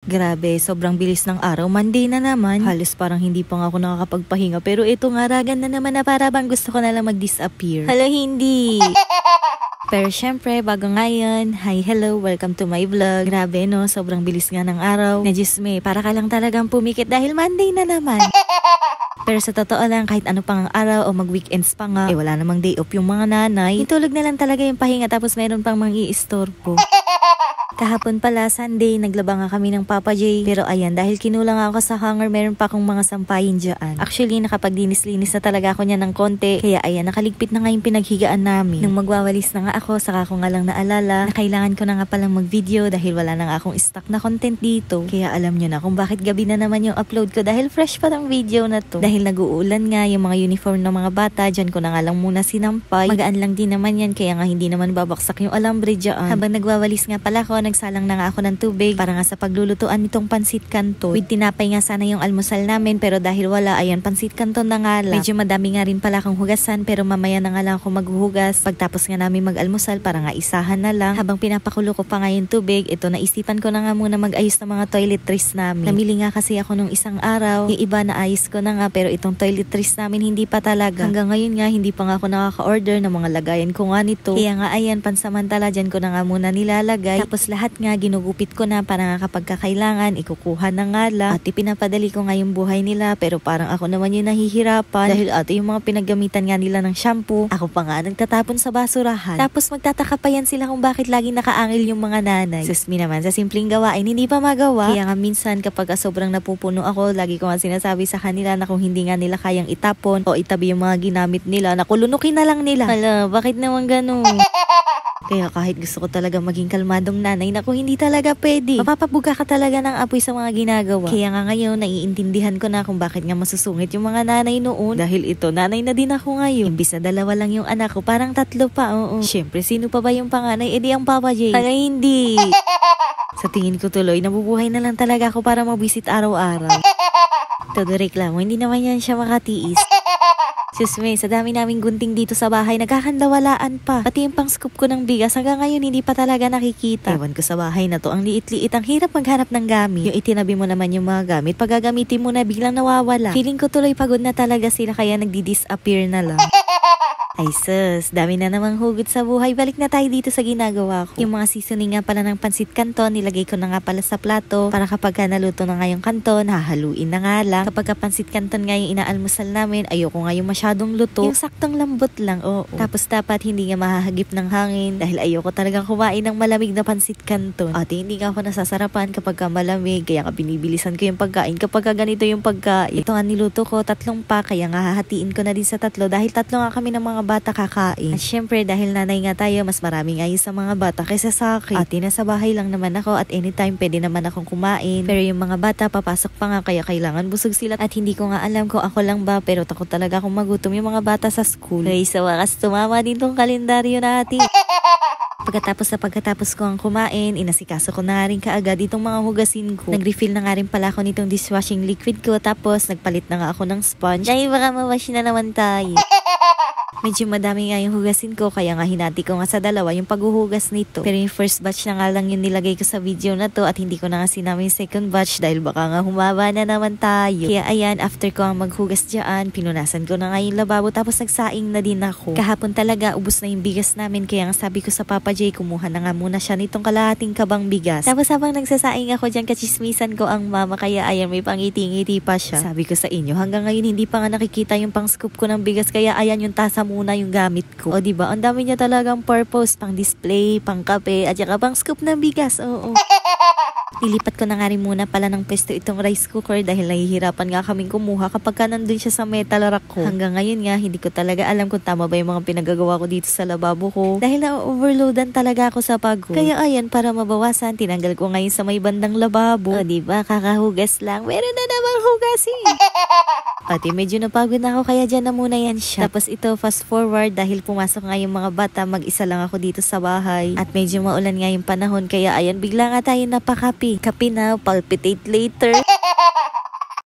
Grabe, sobrang bilis ng araw. Monday na naman. Halos parang hindi pa nga ako nakakapagpahinga. Pero ito nga, ragan na naman na para bang gusto ko na lang mag-disappear. Hala, hindi. Pero syempre, bago ngayon, hi, hello, welcome to my vlog. Grabe no, sobrang bilis nga ng araw. Najisme, para ka lang talagang pumikit dahil Monday na naman. Pero sa totoo lang, kahit ano pang ang araw o mag-weekends pa nga, wala namang day off yung mga nanay. Itulog na lang talaga yung pahinga tapos meron pang mang-i-istorbo. Kahapon pala, Sunday, naglaba nga kami ng Papa J. Pero ayan, dahil kinulang ako sa hanger, meron pa akong mga sampayin dyan. Actually, nakapagdinis-linis na talaga ako niya ng konti. Kaya ayan, nakaligpit na nga yung pinaghigaan namin. Nung magwawalis na nga ako, saka ko nga lang naalala na kailangan ko na nga palang mag-video dahil wala na nga akong stock na content dito. Kaya alam nyo na kung bakit gabi na naman yung upload ko dahil fresh pa ng video na to. Dahil nag-uulan nga yung mga uniform ng mga bata, dyan ko na nga lang muna sinampay. Magaan lang din naman yan, kaya nga hindi naman babaksak yung alambre dyan. Habang nagwawalis nga pala ko, nagsalang na nga ako ng tubig para nga sa paglulutuan nitong pansit kanton. With tinapay nga sana yung almusal namin pero dahil wala, ayan, pansit kanton na nga lang. Medyo madami nga rin pala akong hugasan pero mamaya na nga lang ako maghuhugas. Pagtapos nga namin mag-almusal para nga isahan na lang. Habang pinapakulo ko pa nga yung tubig, ito naisipan ko na nga muna mag-ayos ng mga toiletries namin. Namili nga kasi ako nung isang araw. Yung iba na ayos ko na nga pero itong toiletries namin hindi pa talaga. Hanggang ngayon nga hindi pa nga ako nakaka-order ng mga lagayan ko nga nito. Kaya nga ayan, pansamantala dyan ko na nga muna nilalagay. Tapos lahat nga ginugupit ko na para nga kapag kakailangan, ikukuha na nga lang. At ipinapadali ko nga yung buhay nila pero parang ako naman yung nahihirapan dahil ate yung mga pinaggamitan nga nila ng shampoo. Ako pa nga nagtatapon sa basurahan. Tapos magtataka pa yan sila kung bakit laging nakaangil yung mga nanay. Sus me naman, sa simpleng gawain hindi pa magawa. Kaya nga minsan kapag sobrang napupuno ako, lagi ko nga sinasabi sa kanila na kung hindi nga nila kayang itapon o itabi yung mga ginamit nila, nakulunukin na lang nila. Hala, bakit naman ganun? Kaya kahit gusto ko talaga maging kalmadong nanay, naku hindi talaga pwede. Mapapabuga ka talaga ng apoy sa mga ginagawa. Kaya nga ngayon, naiintindihan ko na kung bakit nga masusungit yung mga nanay noon. Dahil ito, nanay na din ako ngayon. Imbis na 2 lang yung anak ko, parang 3 pa, oo. Siyempre, sino pa ba yung panganay? Edi ang Papa J. Hala, hindi. Sa tingin ko tuloy, nabubuhay na lang talaga ako para mabisit araw-araw. Todo reklamo, hindi naman yan siya makatiis. Susme, sa dami naming gunting dito sa bahay, nagkakandawalaan pa. Pati yung pang-scoop ko ng bigas, hanggang ngayon hindi pa talaga nakikita. Ewan ko sa bahay na to, ang liit-liit, ang hirap maghanap ng gamit. Yung itinabi mo naman yung mga gamit, pag gagamitin mo na, biglang nawawala. Feeling ko tuloy pagod na talaga sila, kaya nagdi-disappear na lang. Ay sus, dami na namang hugot sa buhay. Balik na tayo dito sa ginagawa ko. Yung mga seasoning nga pala ng pansit kanton, nilagay ko na nga pala sa plato para kapag naluto na nga yung kanton, hahaluin na nga lang. Kapag pansit kanton nga yung inaalmusal namin, ayoko nga yung masyadong luto. Yung saktong lambot lang, oo. Tapos dapat hindi nga mahahagip ng hangin dahil ayoko talagang kumain ng malamig na pansit kanton. At hindi nga ako nasasarapan kapag malamig, kaya nga binibilisan ko yung pagkain kapag ganito yung pagkain. Ito nga niluto ko, 3 pa, kaya nga hahatiin ko na din sa 3 dahil 3 nga kami ng mga bata kakain. At syempre dahil nanay nga tayo, mas maraming ayos sa mga bata kaysa sa akin. At nasa bahay lang naman ako at anytime pwede naman akong kumain. Pero yung mga bata papasok pa nga kaya kailangan busog sila at hindi ko nga alam kung ako lang ba pero takot talaga akong magutom yung mga bata sa school. Ay sa wakas tumama din tong kalendaryo natin. Pagkatapos ko ang kumain, inasikaso ko na rin kaagad itong mga hugasin ko. Nag-refill na nga rin pala ako nitong dishwashing liquid ko tapos nagpalit na nga ako ng sponge. Ay baka mawash na naman tayo. Medyo madami nga yung hugasin ko kaya nga hinati ko nga sa 2 yung paghuhugas nito. Pero yung first batch na nga lang yung nilagay ko sa video na to at hindi ko na nga sinama yung second batch dahil baka nga humaba na naman tayo. Kaya ayan, after ko ang maghugas dyan, pinunasan ko na nga yung lababo tapos nagsaing na din ako. Kahapon talaga, ubos na yung bigas namin kaya nga sabi ko sa Papa J, kumuha na nga muna siya nitong kalahating kabang bigas. Tapos habang nagsasaing ako dyan, kachismisan ko ang mama kaya ayan, may pangiti-ngiti pa siya. Sabi ko sa inyo, hanggang ngayon hindi pa nga nakikita yung pang-scoop ko ng bigas kaya ayan yung tasa muna yung gamit ko. O diba, ang dami niya talagang purpose, pang display, pang kape, at saka pang scoop ng bigas. Oo. Nilipat ko na nga rin muna pala ng pwesto itong rice cooker dahil nahihirapan nga kaming kumuha kapag ka nandun siya sa metal rack ko. Hanggang ngayon nga, hindi ko talaga alam kung tama ba yung mga pinagagawa ko dito sa lababo ko dahil na-overloadan talaga ako sa pagod. Kaya ayan, para mabawasan, tinanggal ko ngayon sa may bandang lababo. O diba, kakahugas lang. Meron na namang hugasin. Pati medyo napagod na ako kaya dyan na muna yan siya. Tapos ito, fast forward dahil pumasok nga yung mga bata, mag-isa lang ako dito sa bahay. At medyo maulan nga yung panahon kaya ayan, bigla nga tayo napakapi. Kapi now, palpitate later.